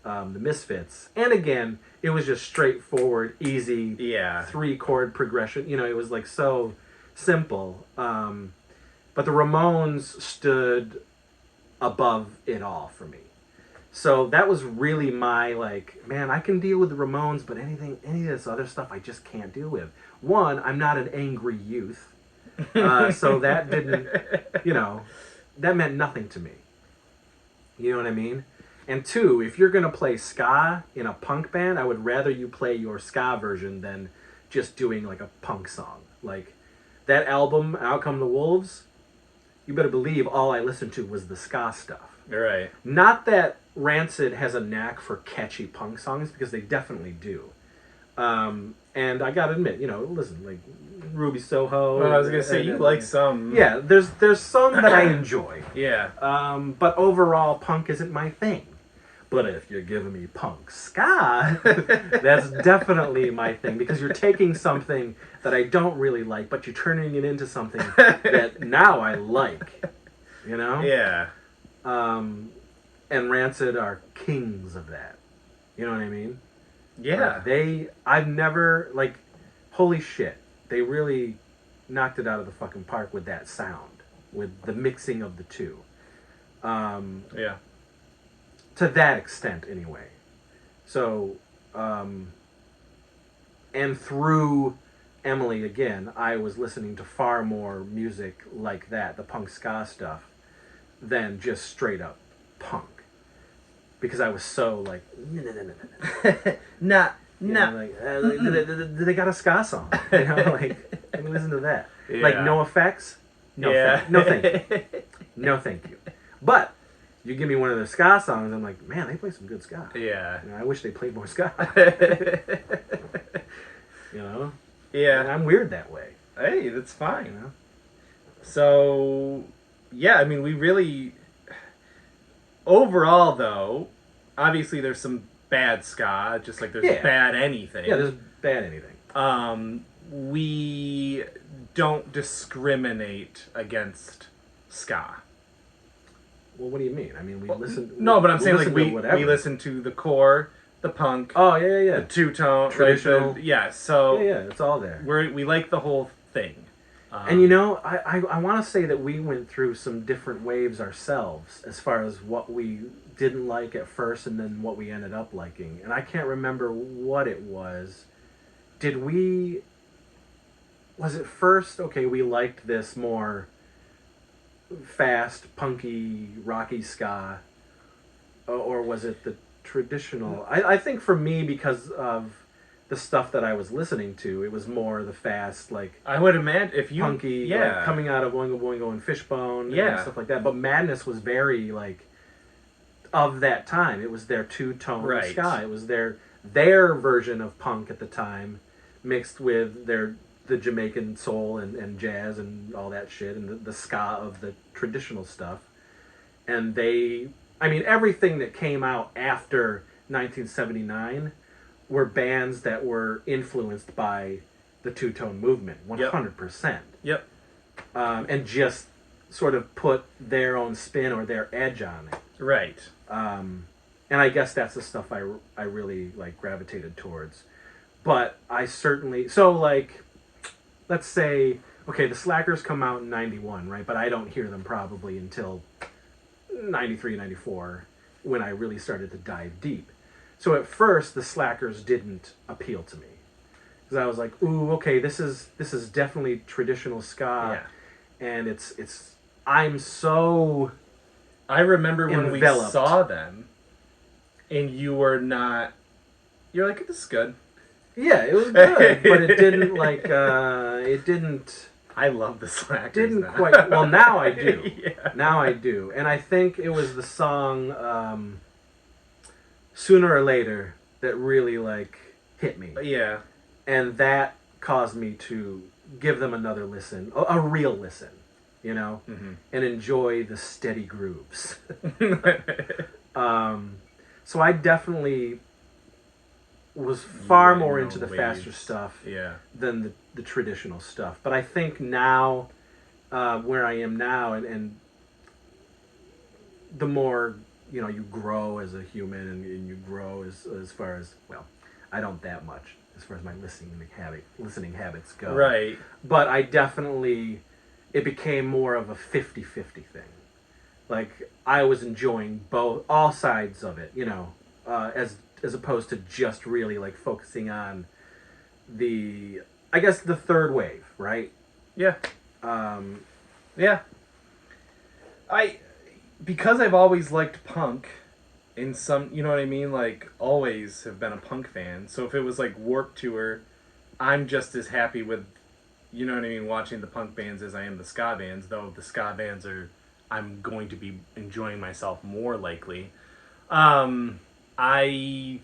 the Misfits. And again, it was just straightforward, easy, Yeah. 3-chord progression. You know, it was like so simple. But the Ramones stood above it all for me. So that was really my, like, man, I can deal with the Ramones, but any of this other stuff I just can't deal with. One, I'm not an angry youth. So that didn't, you know, that meant nothing to me. You know what I mean? And two, if you're going to play ska in a punk band, I would rather you play your ska version than just doing like a punk song. Like that album, Out Come the Wolves, you better believe all I listened to was the ska stuff. Right. Not that Rancid has a knack for catchy punk songs, because they definitely do. And I gotta admit, you know, listen, like Ruby Soho. Well, I was gonna say you like some. Yeah, there's some that I enjoy. Yeah. But overall, punk isn't my thing. But if you're giving me punk ska, that's definitely my thing, because you're taking something that I don't really like, but you're turning it into something that now I like. You know? Yeah. And Rancid are kings of that. You know what I mean? Yeah. I've never, like, holy shit, they really knocked it out of the fucking park with that sound, with the mixing of the two. Yeah. To that extent, anyway. So, and through Emily, again, I was listening to far more music like that, the punk ska stuff, than just straight up punk. Because I was so like, Nah. they got a ska song, you know, like, let me listen to that. Yeah. Like No Effects, no, no thank you, no thank you. But you give me one of their ska songs, I'm like, man, they play some good ska. Yeah. You know, I wish they played more ska. You know, Yeah. and I'm weird that way. Hey, that's fine. You know, So, yeah, I mean, we really. Overall, though, obviously there's some bad ska, just like there's bad anything. yeah, there's bad anything. We don't discriminate against ska. Well, what do you mean? I mean, we listen. No, but I'm we saying like listen to we listen to the core, the punk, Oh yeah. the two-tone, Traditional. like yeah. So Yeah, it's all there. we like the whole thing. And you know, I want to say that we went through some different waves ourselves as far as what we didn't like at first and then what we ended up liking. And I can't remember what it was. Was it first, okay, we liked this more fast, punky, rocky ska, or was it the traditional? I think for me, because of the stuff that I was listening to, it was more the fast, like, I would imagine if you punky, like, coming out of Oingo Boingo and Fishbone and stuff like that. But Madness was very, like, of that time. It was their two-tone ska. It was their version of punk at the time, mixed with the Jamaican soul and jazz and all that shit, and the ska of the traditional stuff. And everything that came out after 1979 were bands that were influenced by the two-tone movement, 100%. Yep. And just sort of put their own spin or their edge on it. Right. And I guess that's the stuff I really, like, gravitated towards. But I certainly... So, like, let's say... Okay, the Slackers come out in 91, right? But I don't hear them probably until 93, 94, when I really started to dive deep. So at first, the Slackers didn't appeal to me. Because I was like, ooh, okay, this is definitely traditional ska. Yeah. And I'm so... I remember when enveloped. we saw them, and you were not... You're like, this is good. Yeah, it was good, but it didn't, like, it didn't... I love the Slackers. Didn't now. quite... Well, now I do. Yeah. Now I do. And I think it was the song, Sooner or Later, that really, like, hit me. Yeah. And that caused me to give them another listen, a real listen, you know, and enjoy the steady grooves. So I definitely was far went more in into the waves. faster stuff Yeah. than the traditional stuff. But I think now, where I am now, and the more you grow as a human, and you grow as far as, well, I don't that much as far as my listening habits go. Right. But I definitely, it became more of a 50-50 thing. Like, I was enjoying all sides of it, as opposed to just really like focusing on I guess the third wave, right? Yeah. Um, Yeah. Because I've always liked punk in some, you know what I mean? Like, always have been a punk fan. So if it was like Warped Tour, I'm just as happy with, you know what I mean, watching the punk bands as I am the ska bands, though the ska bands I'm going to be enjoying myself more likely. I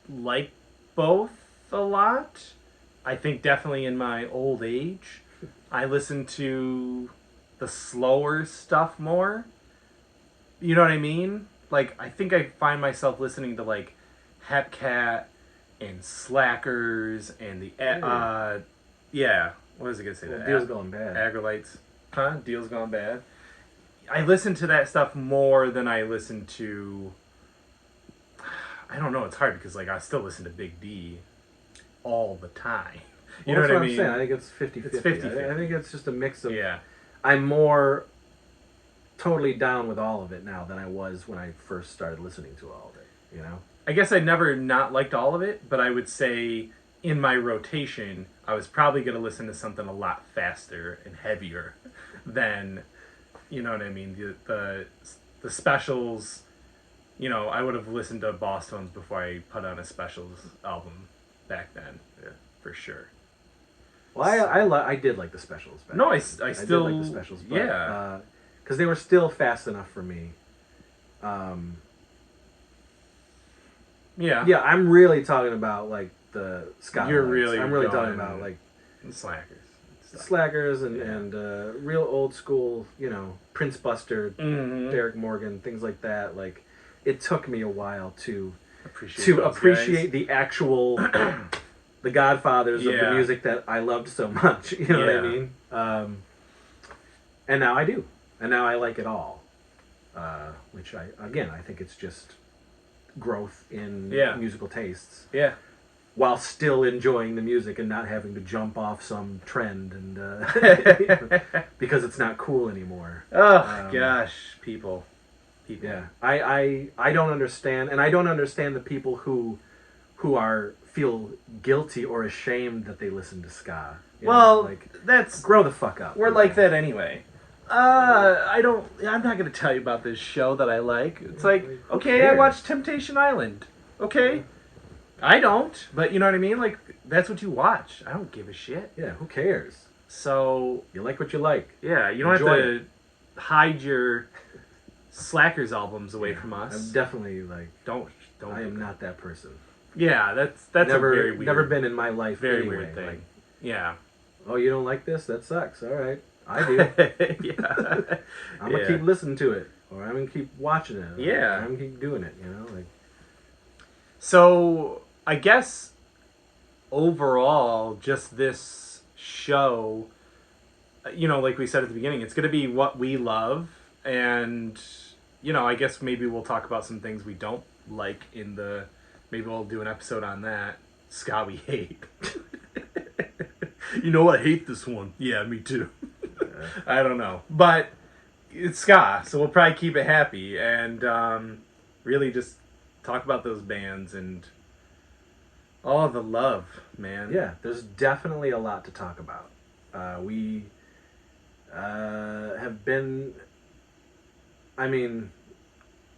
like both a lot. I think definitely in my old age, I listen to the slower stuff more. You know what I mean? Like, I think I find myself listening to like Hepcat and Slackers and yeah. What was I gonna say? well, That Deal's Going Bad. Agrolites, huh? Deal's Gone Bad. I listen to that stuff more than I listen to. I don't know. It's hard because like I still listen to Big D all the time. You know That's what I I'm mean? saying. I think it's 50-50. It's 50-50. I think it's just a mix of. Yeah. I'm more totally down with all of it now than I was when I first started listening to all of it. I guess I never not liked all of it, but I would say in my rotation, I was probably going to listen to something a lot faster and heavier than, you know what I mean, the specials. I would have listened to Boss Tones before I put on a Specials album back then, for sure. Well, I did like the specials back No, then. I did still like the specials, but, yeah, because they were still fast enough for me. yeah, Yeah, I'm really talking about like the Scott. You're really I'm really going talking about like Slackers, Slackers and, Yeah. and real old school, Prince Buster, Mm-hmm. Derek Morgan, things like that. Like, it took me a while to Appreciate those appreciate guys. the actual the Godfathers of the Yeah. music that I loved so much. You know what I Yeah. mean? And now I do, and now I like it all. Which I think it's just growth in Yeah. musical tastes, Yeah. while still enjoying the music and not having to jump off some trend and because it's not cool anymore. Oh gosh, people. Yeah, I don't understand, and I don't understand the people who feel guilty or ashamed that they listen to ska. Well, like, that's grow the fuck up. we're people. like that anyway. I'm not gonna tell you about this show that I like. It's like, Who okay, cares? I watched Temptation Island. Okay, I don't, but you know what I mean. Like, that's what you watch. I don't give a shit. Yeah, who cares? So You like what you like. yeah, you don't Enjoy have to hide your Slackers albums away from us. I'm definitely like, Don't. I am not that person. Yeah, that's never, a very weird, never been in my life. very anyway. weird thing. Like, Yeah. oh, you don't like this? That sucks. All right, I do. Yeah. I'm gonna keep listening to it, or I'm gonna keep watching it. Yeah. I'm gonna keep doing it. Like. So I guess overall, just this show, like we said at the beginning, it's going to be what we love, and I guess maybe we'll talk about some things we don't like maybe we'll do an episode on that. Ska we hate. I hate this one. Yeah, me too. I don't know, but it's ska, so we'll probably keep it happy and really just talk about those bands and all the love, man. Yeah, there's definitely a lot to talk about. We have been. I mean,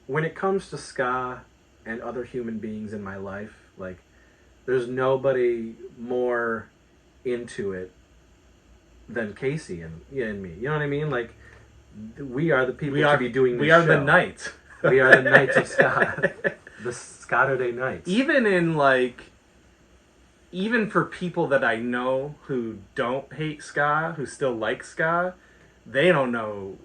when it comes to ska and other human beings in my life, like, there's nobody more into it than Casey and me. You know what I mean? Like, we are the people to be doing this We are show. the Knights. We are the Knights of Ska. The SKATURDAY KNIGHTS. Even for people that I know who don't hate ska, who still like ska, they don't know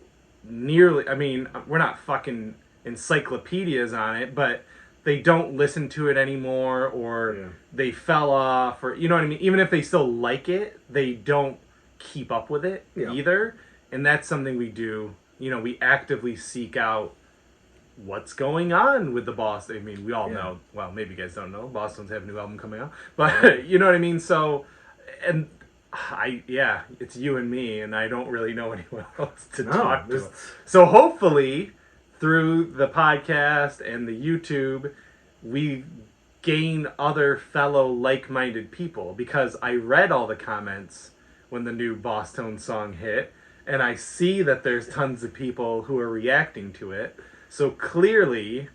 nearly. I mean, we're not fucking encyclopedias on it, but they don't listen to it anymore, or they fell off, or you know what I mean. Even if they still like it, they don't keep up with it either, and that's something we do. We actively seek out what's going on with the Boston. I mean, we all know. Well, maybe you guys don't know. Boston's have a new album coming out, but you know what I mean. So, and it's you and me, and I don't really know anyone else to talk to. So hopefully, through the podcast and the YouTube, we gain other fellow like-minded people, because I read all the comments when the new Boston song hit, and I see that there's tons of people who are reacting to it. So clearly,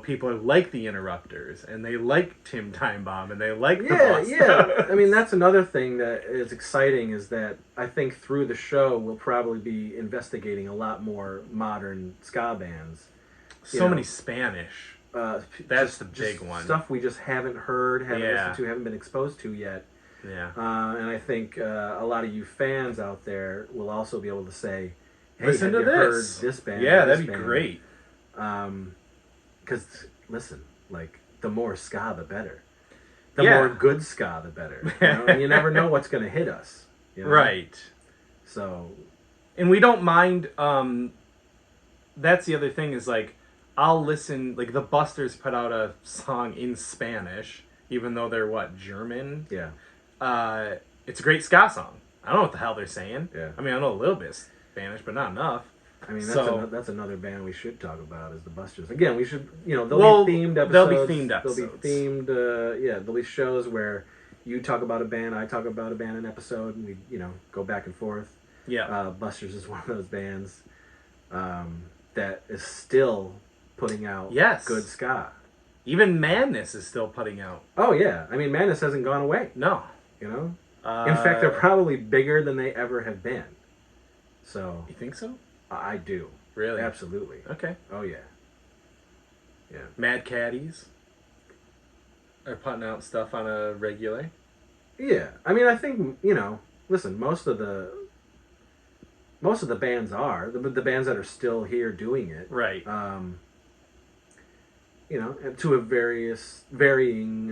people like the Interrupters, and they like Tim Time Bomb, and they like the Boston. Yeah. I mean, that's another thing that is exciting, is that I think through the show we'll probably be investigating a lot more modern ska bands. So many Spanish. That's the big one. Stuff we just haven't heard, haven't listened to, haven't been exposed to yet. Yeah. And I think a lot of you fans out there will also be able to say, hey, listen to heard this band? Yeah, that'd be great. Because, listen, like, the more ska, the better. The more good ska, the better. And you never know what's going to hit us. Right. So. And we don't mind. That's the other thing, is, like, I'll listen. Like, the Busters put out a song in Spanish, even though they're, German? Yeah. It's a great ska song. I don't know what the hell they're saying. Yeah. I mean, I know a little bit of Spanish, but not enough. I mean, that's another band we should talk about, is the Busters. Again, we should, they'll be themed episodes. They'll be themed episodes. They'll be themed, there'll be shows where you talk about a band, I talk about a band in an episode, and we, go back and forth. Yeah. Busters is one of those bands that is still putting out good ska. Even Madness is still putting out. Oh, yeah. I mean, Madness hasn't gone away. No. In fact, they're probably bigger than they ever have been. So. You think so? I do. Really? Absolutely. Okay. Oh, yeah. Yeah. Mad Caddies are putting out stuff on a regular. Yeah. I mean, I think, listen, most of the bands are. The bands that are still here doing it. Right. To a varying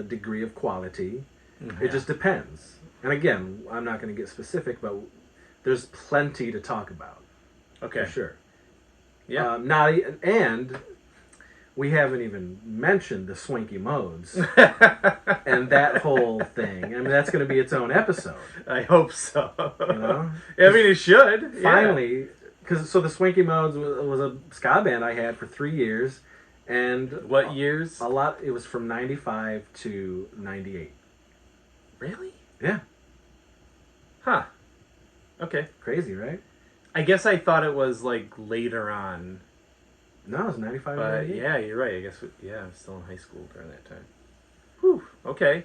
degree of quality. Mm-hmm. It just depends. And again, I'm not going to get specific, but there's plenty to talk about. Okay. For sure. Yeah. And we haven't even mentioned the Swanky Modes and that whole thing. I mean, that's going to be its own episode. I hope so. I mean, it should. Finally, so the Swanky Modes was a ska band I had for 3 years, and what years? A lot. It was from 95 to 98. Really? Yeah. Huh. Okay. Crazy, right? I guess I thought it was later on. No, it was 95 but 98. Yeah, you're right. I guess, I was still in high school during that time. Whew. Okay.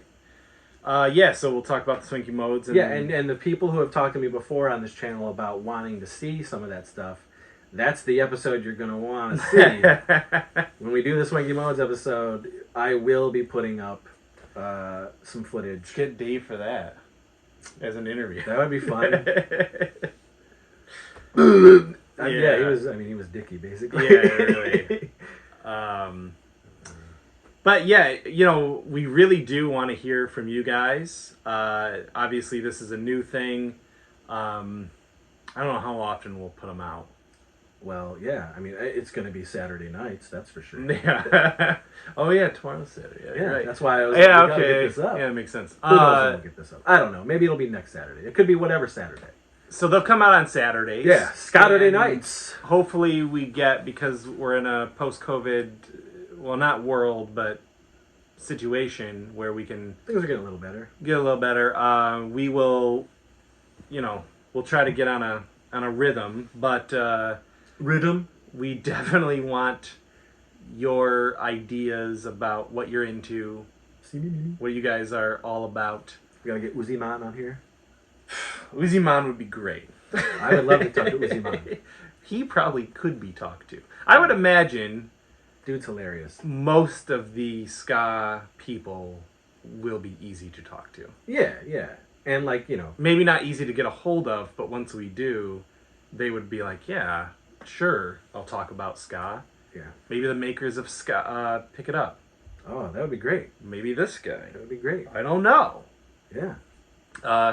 So we'll talk about the Swanky Modes. And the people who have talked to me before on this channel about wanting to see some of that stuff, that's the episode you're going to want to see. When we do the Swanky Modes episode, I will be putting up some footage. Get Dave for that as an interview. That would be fun. He was Dickie, basically. Yeah, really. But we really do want to hear from you guys. Obviously, this is a new thing. I don't know how often we'll put them out. Well, yeah. I mean, it's going to be Saturday nights, that's for sure. Yeah. Oh, yeah, tomorrow's Saturday. Yeah, right. That's why I was okay. Get this up. Yeah, it makes sense. Who knows when we'll get this up? I don't know. Maybe it'll be next Saturday. It could be whatever Saturday. So they'll come out on Saturdays. Yeah, SKATURDAY KNIGHTS. Hopefully we get, because we're in a post-COVID, well, not world, but situation where we can... Things are getting a little better. We will, we'll try to get on a rhythm, but... Rhythm? We definitely want your ideas about what you're into, what you guys are all about. We gotta get Uzi Man on here. Uzi Man would be great. I would love to talk to Uzi Man. He probably could be talked to. I would imagine... Dude's hilarious. Most of the ska people will be easy to talk to. Yeah. And maybe not easy to get a hold of, but once we do, they would be like, yeah, sure, I'll talk about ska. Yeah. Maybe the makers of pick it up. Oh, that would be great. Maybe this guy. That would be great. I don't know. Yeah.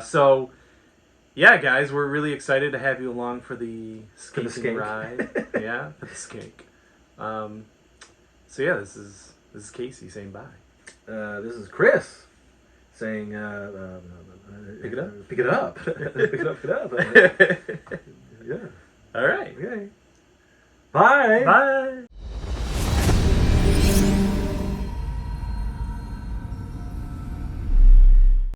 So, yeah, guys, we're really excited to have you along for the skating skink. ride. Yeah, for the skink. So yeah, this is Casey saying bye. This is Chris saying, pick it up. Pick it up. Pick it up. Pick it up. Yeah. All right. Okay. Bye. Bye.